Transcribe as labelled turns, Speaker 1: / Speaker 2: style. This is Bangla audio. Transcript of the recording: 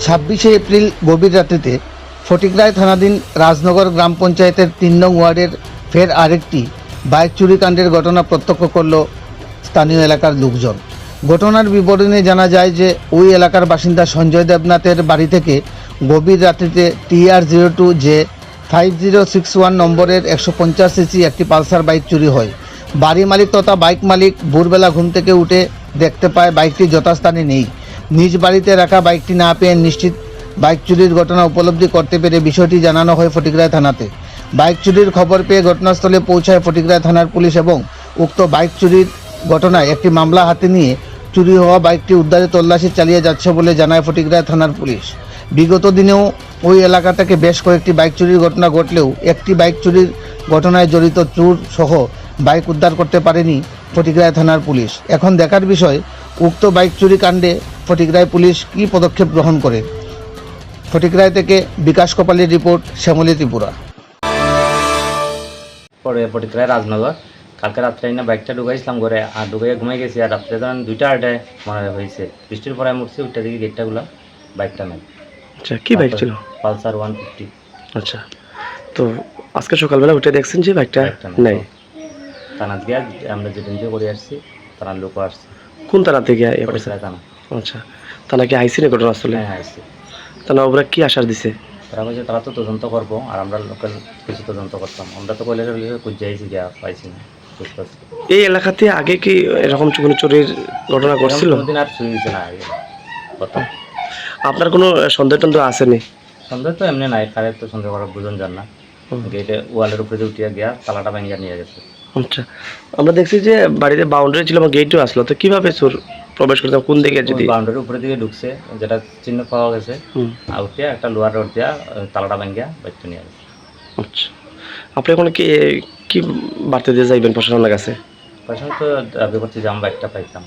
Speaker 1: 26শে এপ্রিল গভীর রাত্রিতে ফটিকরায় থানাধীন রাজনগর গ্রাম পঞ্চায়েতের ৩ নং ওয়ার্ডের ফের আরেকটি বাইক চুরিকাণ্ডের ঘটনা প্রত্যক্ষ করল স্থানীয় এলাকার লোকজন। ঘটনার বিবরণে জানা যায় যে ওই এলাকার বাসিন্দা সঞ্জয় দেবনাথের বাড়ি থেকে গভীর রাত্রিতে TR02J 5061 নম্বরের 150 সিসি একটি পালসার বাইক চুরি হয়। বাড়ি মালিক তথা বাইক মালিক ভোরবেলা ঘুম থেকে উঠে দেখতে পায় বাইকটি যথাস্থানে নেই। নিজ বাড়িতে রাখা বাইকটি না পেয়ে নিশ্চিত বাইক চুরির ঘটনা উপলব্ধি করতে পেরে বিষয়টি জানানো হয় ফটিকরায় থানাতে। বাইক চুরির খবর পেয়ে ঘটনাস্থলে পৌঁছায় ফটিকরায় থানার পুলিশ এবং উক্ত বাইক চুরির ঘটনায় একটি মামলা হাতে নিয়ে চুরি হওয়া বাইকটি উদ্ধারে তল্লাশি চালিয়ে যাচ্ছে বলে জানায় ফটিকরায় থানার পুলিশ। বিগত দিনেও ওই এলাকা থেকে বেশ কয়েকটি বাইক চুরির ঘটনা ঘটলেও একটি বাইক চুরির ঘটনায় জড়িত চোর সহ বাইক উদ্ধার করতে পারেনি ফটিকরায় থানার পুলিশ। এখন দেখার বিষয় উক্ত বাইক চুরি কাণ্ডে ফটিকরায় পুলিশ কী পদক্ষেপ গ্রহণ করে। ফটিকরায় থেকে বিকাশ কপালের রিপোর্ট, শ্যামলী ত্রিপুরা।
Speaker 2: পরে ফটিকরায় রাজনগর কালকে রাত্রে না বাইকটা ঢুকাইছিলাম ঘরে আর ঢুকাইয়া ঘুমাই গেছি। আর রাত্রে তখন 2টা আড়াই মনে হয়েছে, বৃষ্টির পরে আমি উঠছি, ওইটা দিকে গেটটাগুলো বাইকটা নেই।
Speaker 3: আচ্ছা, কি বাইক ছিল?
Speaker 2: পালসার 150।
Speaker 3: আচ্ছা, তো আজকে সকালবেলা উঠে দেখছেন যে বাইকটা নেই।
Speaker 2: থানা গিয়া আমরা যেদিন যে করে আসছি থানার লোকও আসছে।
Speaker 3: কোন থানা থেকে?
Speaker 2: ফটিকরায় থানা।
Speaker 3: আচ্ছা, থানা কি আইসি না ঘটনা আসলে?
Speaker 2: হ্যাঁ আসছে।
Speaker 3: থানা ওরা কি আশ্বাস দিছে?
Speaker 2: তারা বলছে তারা তো তদন্ত করবো, আর আমরা লোকাল কিছু তদন্ত করতাম। আমরা তো কইলে খুঁজাইছি, গিয়া পাইছি না, বুঝতে পারছি।
Speaker 3: এই এলাকাতে আগে কি এরকম কোনো চুরির ঘটনা ঘটছিল?
Speaker 2: কোনোদিন আর চুরি হয়েছে না আগে কথা।
Speaker 3: আপনার কোনো সন্দেহ টন্দেহ আসেনি?
Speaker 2: সন্দেহ তো এমনি নাই, কারে তো সন্দেহ করার বুঝন যান না। গেটে ওয়ালের উপরে উঠিয়া গিয়া তালাটা ভেঙে নিয়ে গেছে।
Speaker 3: আচ্ছা, আমরা দেখছি যে বাড়িতে বাউন্ডারি ছিল, আমার গেটও আসলো, তো কিভাবে চোর প্রবেশ করতে, কোন দিকে? যদি
Speaker 2: বাউন্ডারির উপরে দিকে ঢুকছে, যেটা চিহ্ন পাওয়া গেছে, আর উঠিয়া একটা লোহার রড দিয়া তালাটা ভেঙে বাইকটা নিয়ে গেছে।
Speaker 3: আচ্ছা, আপনি এখন কি বার্তা দিয়ে যাইবেন প্রশাসনের কাছে?
Speaker 2: প্রশাসন তো দাবি করছে যে আমরা বাইকটা পাইতাম।